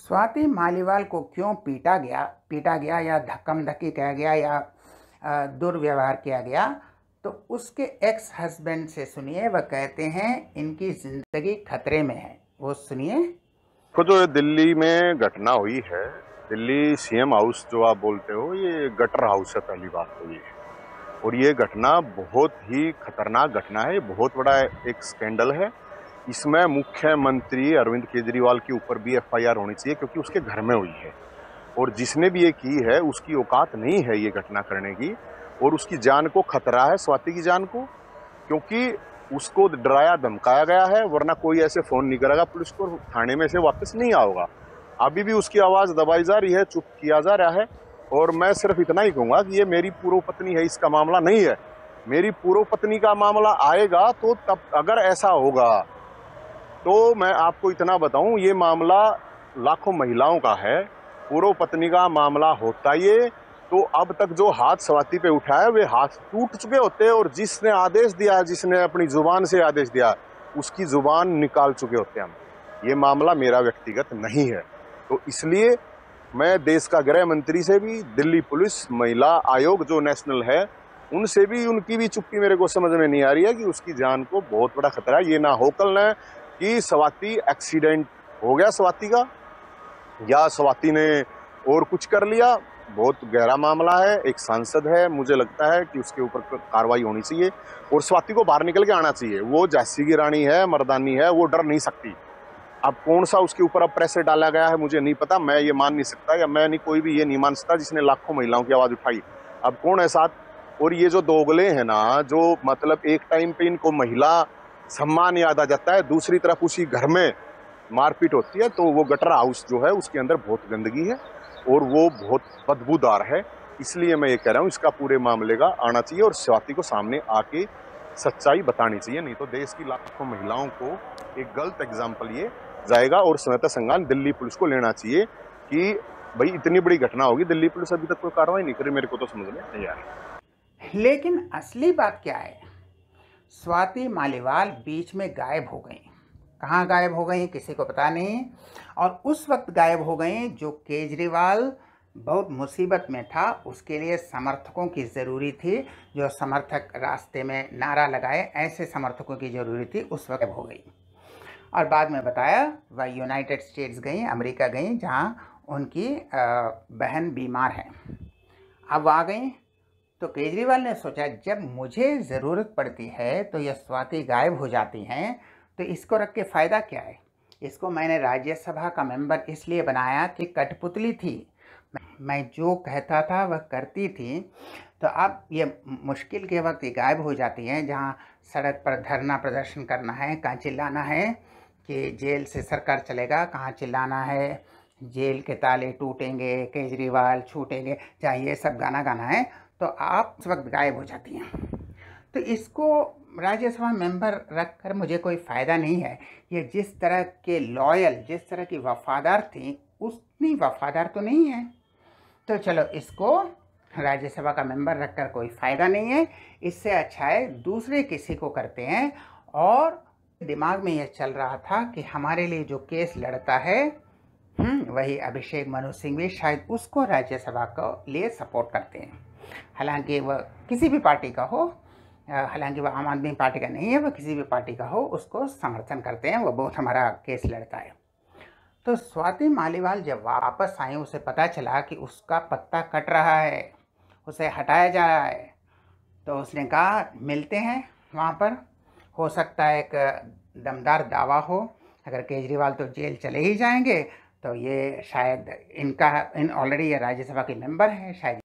स्वाति मालीवाल को क्यों पीटा गया या धक्कम-धक्की किया गया या दुर्व्यवहार किया गया, तो उसके एक्स हस्बैंड से सुनिए। वह कहते हैं इनकी ज़िंदगी खतरे में है। वो सुनिए। तो जो दिल्ली में घटना हुई है, दिल्ली सीएम हाउस जो आप बोलते हो, ये गटर हाउस है। पहली बात तो ये, और ये घटना बहुत ही खतरनाक घटना है। बहुत बड़ा एक स्कैंडल है। इसमें मुख्यमंत्री अरविंद केजरीवाल के ऊपर भी एफआईआर होनी चाहिए, क्योंकि उसके घर में हुई है और जिसने भी ये की है उसकी औकात नहीं है ये घटना करने की, और उसकी जान को खतरा है, स्वाति की जान को, क्योंकि उसको डराया धमकाया गया है। वरना कोई ऐसे फोन नहीं करेगा पुलिस को, थाने में से वापस नहीं आओगा। अभी भी उसकी आवाज दबाई जा रही है, चुप किया जा रहा है। और मैं सिर्फ इतना ही कहूंगा कि ये मेरी पूर्व पत्नी है, इसका मामला नहीं है। मेरी पूर्व पत्नी का मामला आएगा तो तब अगर ऐसा होगा तो मैं आपको इतना बताऊं, ये मामला लाखों महिलाओं का है। पूर्व पत्नी का मामला होता ये तो अब तक जो हाथ स्वाति पे उठाया वे हाथ टूट चुके होते, और जिसने आदेश दिया, जिसने अपनी जुबान से आदेश दिया, उसकी जुबान निकाल चुके होते हम। ये मामला मेरा व्यक्तिगत नहीं है। तो इसलिए मैं देश का गृह मंत्री से भी, दिल्ली पुलिस महिला आयोग जो नेशनल है, उनसे भी, उनकी भी चुप्पी मेरे को समझ में नहीं आ रही है कि उसकी जान को बहुत बड़ा खतरा है। ये ना हो कल न कि स्वाति एक्सीडेंट हो गया स्वाति का, या स्वाति ने और कुछ कर लिया। बहुत गहरा मामला है। एक सांसद है, मुझे लगता है कि उसके ऊपर कार्रवाई होनी चाहिए और स्वाति को बाहर निकल के आना चाहिए। वो झांसी की रानी है, मर्दानी है, वो डर नहीं सकती। अब कौन सा उसके ऊपर अब प्रेशर डाला गया है मुझे नहीं पता, मैं ये मान नहीं सकता, या मैं नहीं, कोई भी ये नहीं मान सकता जिसने लाखों महिलाओं की आवाज उठाई। अब कौन है साथ? और ये जो दोगले हैं ना, जो मतलब एक टाइम पे इनको महिला सम्मान याद आ जाता है, दूसरी तरफ उसी घर में मारपीट होती है। तो वो गटर हाउस जो है उसके अंदर बहुत गंदगी है और वो बहुत बदबूदार है। इसलिए मैं ये कह रहा हूँ, इसका पूरे मामले का आना चाहिए और स्वाति को सामने आके सच्चाई बतानी चाहिए। नहीं तो देश की लाखों महिलाओं को एक गलत एग्जाम्पल ये जाएगा। और स्वतः संज्ञान दिल्ली पुलिस को लेना चाहिए कि भाई इतनी बड़ी घटना होगी, दिल्ली पुलिस अभी तक कोई कार्रवाई नहीं करी। मेरे को तो समझ में नहीं आ रही। लेकिन असली बात क्या है? स्वाति मालीवाल बीच में गायब हो गई। कहाँ गायब हो गई किसी को पता नहीं, और उस वक्त गायब हो गई जो केजरीवाल बहुत मुसीबत में था, उसके लिए समर्थकों की ज़रूरी थी। जो समर्थक रास्ते में नारा लगाए, ऐसे समर्थकों की ज़रूरी थी, उस वक्त हो गई। और बाद में बताया वह यूनाइटेड स्टेट्स गई, अमेरिका गई, जहाँ उनकी बहन बीमार है। अब वो आ गई तो केजरीवाल ने सोचा जब मुझे ज़रूरत पड़ती है तो यह स्वाति गायब हो जाती हैं, तो इसको रख के फ़ायदा क्या है। इसको मैंने राज्यसभा का मेंबर इसलिए बनाया कि कठपुतली थी, मैं जो कहता था वह करती थी। तो अब ये मुश्किल के वक्त ये गायब हो जाती हैं, जहाँ सड़क पर धरना प्रदर्शन करना है, कहाँ चिल्लाना है कि जेल से सरकार चलेगा, कहाँ चिल्लाना है जेल के ताले टूटेंगे, केजरीवाल छूटेंगे, जहाँ ये सब गाना गाना है, तो आप उस वक्त गायब हो जाती हैं। तो इसको राज्यसभा मेंबर रख कर मुझे कोई फ़ायदा नहीं है। ये जिस तरह के लॉयल, जिस तरह की वफ़ादार थी, उतनी वफ़ादार तो नहीं है। तो चलो, इसको राज्यसभा का मेंबर रखकर कोई फ़ायदा नहीं है। इससे अच्छा है दूसरे किसी को करते हैं। और दिमाग में यह चल रहा था कि हमारे लिए जो केस लड़ता है वही अभिषेक मनु सिंघवी, शायद उसको राज्यसभा के लिए सपोर्ट करते हैं। हालांकि वह किसी भी पार्टी का हो, हालांकि वह आम आदमी पार्टी का नहीं है, वह किसी भी पार्टी का हो, उसको समर्थन करते हैं। वह बहुत हमारा केस लड़ता है। तो स्वाति मालीवाल जब वापस आई, उसे पता चला कि उसका पत्ता कट रहा है, उसे हटाया जा रहा है, तो उसने कहा मिलते हैं वहाँ पर। हो सकता है एक दमदार दावा हो। अगर केजरीवाल तो जेल चले ही जाएंगे, तो ये शायद इन ऑलरेडी ये राज्यसभा के मेंबर हैं, शायद